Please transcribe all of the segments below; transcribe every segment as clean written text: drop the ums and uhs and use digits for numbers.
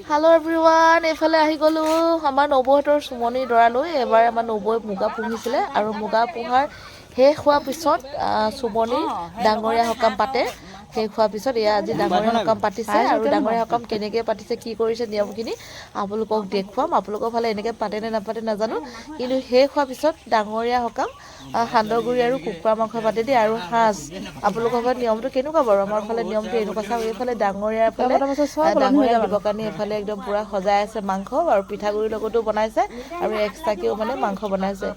Hello everyone, এইফালে আহি গলো আমাৰ নবৌহঁতৰ সুমনিৰ দৰালৈ। এবাৰ আমাৰ নবৌয়ে মুগা পুহিছিলে আৰু মুগা পুহাৰ শেষ হোৱাৰ পিছত সুমনিৰ ডাঙৰীয়া সকাম পাতে। শেষ হোৱাৰ পিছত এয়া আজি ডাঙৰীয়া সকাম পাতিছে আৰু ডাঙৰীয়া সকাম কেনেকৈ পাতিছে কি কৰিছে নিয়মখিনি আপোনালোকক দেখুৱাম। আপোনালোকৰ ফালে এনেকৈ পাতে নে নাপাতে নাজানো, কিন্তু শেষ হোৱাৰ পিছত ডাঙৰীয়া সকাম সান্দহগুৰি আৰু কুকুৰা মাংস পাতে দেই আৰু সাঁজ। আপোনালোকৰ ফালে নিয়মটো কেনেকুৱা বাৰু? আমাৰ ফালে নিয়মটো এনেকুৱা চাওঁ, এইফালে ডাঙৰীয়াৰ ফালে ডাঙৰীয়া দিবৰ কাৰণে এইফালে একদম পূৰা সজাই আছে মাংস আৰু পিঠাগুড়িৰ লগতো বনাইছে আৰু এক্সট্ৰাকেও মানে মাংস বনাইছে।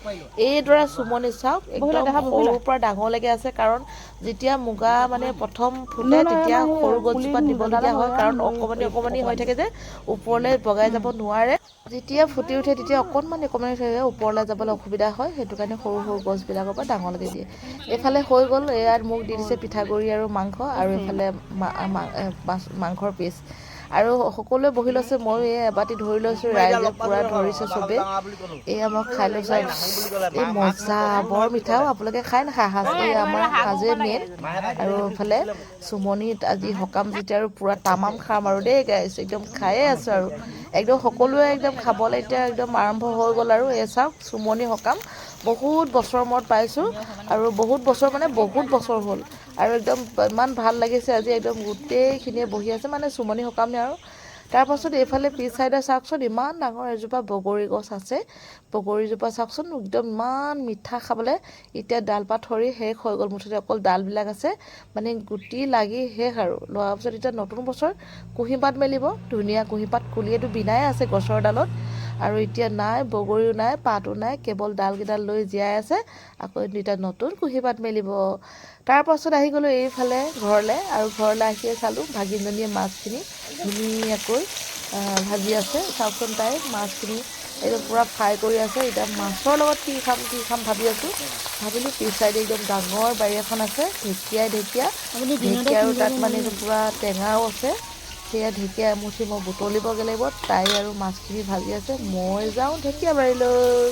এইদৰে চুমনি চাওক একদম সৰুৰ পৰা ডাঙৰলৈকে আছে, কাৰণ যেতিয়া মুগা মানে প্ৰথম ফুটে তেতিয়া সৰু গছজোপাত দিবলগীয়া হয়, কাৰণ অকণমানি অকণমানি হৈ থাকে যে ওপৰলৈ বগাই যাব নোৱাৰে। যেতিয়া ফুটি উঠে তেতিয়া অকণমান অকণমানি থাকে, ওপৰলৈ যাবলৈ অসুবিধা হয়, সেইটো কাৰণে সৰু সৰু গছবিলাকৰ পৰা ডাঙৰলৈকে দিয়ে। এইফালে হৈ গ'ল, ইয়াত মোক দি দিছে পিঠাগুড়ি আৰু মাংস আৰু এইফালে মাংসৰ পিচ আৰু সকলোৱে বহি লৈছে। ময়ো এই এবাটি ধৰি লৈছোঁ, ৰাইজে পূৰা ধৰিছে চবেই। এয়া মই খাই লৈছোঁ, এই মজা বৰ মিঠাও। আপোনালোকে খাই নাখায় সাজ? এই আমাৰ সাজে মেইন। আৰু এইফালে চুমনিত আজি সকাম যেতিয়া আৰু পূৰা তামাম খাম আৰু দেই গাইছ, একদম খায়ে আছোঁ আৰু একদম সকলোৱে একদম খাবলৈ এতিয়া একদম আৰম্ভ হৈ গ'ল। আৰু এই চাওক চুমনি সকাম বহুত বছৰৰ মূৰত পাইছোঁ আৰু বহুত বছৰ মানে বহুত বছৰ হ'ল আৰু একদম ইমান ভাল লাগিছে আজি। একদম গোটেইখিনিয়ে বহি আছে মানে চুমনি সকামে আৰু তাৰপাছত এইফালে পিছ চাইডে চাওকচোন ইমান ডাঙৰ এজোপা বগৰী গছ আছে। বগৰীজোপা চাওকচোন একদম ইমান মিঠা খাবলৈ। এতিয়া ডালপাত সৰি শেষ হৈ গ'ল, মুঠতে অকল ডালবিলাক আছে, মানে গুটি লাগি শেষ আৰু লোৱাৰ পিছত এতিয়া নতুন বছৰ কুঁহিপাত মেলিব। ধুনীয়া কুঁহিপাত কুলিয়েতো বিনাই আছে গছৰ ডালত আৰু এতিয়া নাই, বগৰীও নাই, পাতো নাই, কেৱল ডালকেইডাল লৈ জীয়াই আছে। আকৌ এতিয়া নতুন কুঁহিপাত মেলিব। তাৰপাছত আহি গ'লোঁ এইফালে ঘৰলৈ আৰু ঘৰলৈ আহিয়ে চালোঁ ভাগিনজনীয়ে মাছখিনি ধুনীয়াকৈ ভাজি আছে। চাওকচোন তাই মাছখিনি একদম পূৰা ফ্ৰাই কৰি আছে। এতিয়া মাছৰ লগত কি খাম ভাবি আছোঁ। ভাবিলোঁ পিছ চাইডে একদম ডাঙৰ বাৰী এখন আছে, ঢেকীয়া আৰু তাত মানে একদম পূৰা টেঙাও আছে। সেয়া ঢেকীয়া এমুঠি মই বুটলিবগৈ লাগিব। তাই আৰু মাছখিনি ভাজি আছে, মই যাওঁ ঢেকীয়া বাৰীলৈ।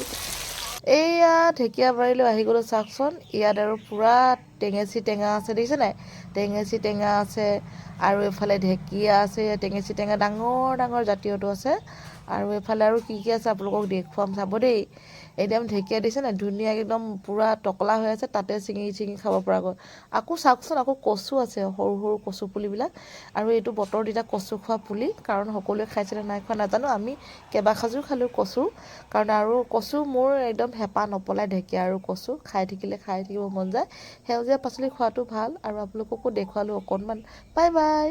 এইয়া ঢেকীয়া বাৰীলৈ আহি গ'লোঁ। চাওকচোন ইয়াত আৰু পূৰা টেঙেচি টেঙা আছে, দেখিছে নাই? টেঙেচি টেঙা আছে আৰু এইফালে ঢেকীয়া আছে, টেঙেচি টেঙা ডাঙৰ ডাঙৰ জাতীয়টো আছে আৰু এইফালে আৰু কি কি আছে আপোনালোকক দেখুৱাম, চাব দেই। একদম ঢেকীয়া দিছে নাই ধুনীয়া, একদম পূৰা টকলা হৈ আছে, তাতে ছিঙি খাব পৰাকৈ। আকৌ চাওকচোন আকৌ কচু আছে, সৰু সৰু কচু পুলিবিলাক। আৰু এইটো বতৰ তেতিয়া কচু খোৱা পুলি, কাৰণ সকলোৱে খাইছিলে নাই খোৱা নাজানো, আমি কেইবাসাজো খালোঁ কচু। কাৰণ আৰু কচু মোৰ একদম হেঁপাহ নপলাই, ঢেকীয়া আৰু কচু খাই থাকিব মন যায়। সেউজীয়া পাচলি খোৱাটো ভাল আৰু আপোনালোককো দেখুৱালোঁ অকণমান। Bye bye.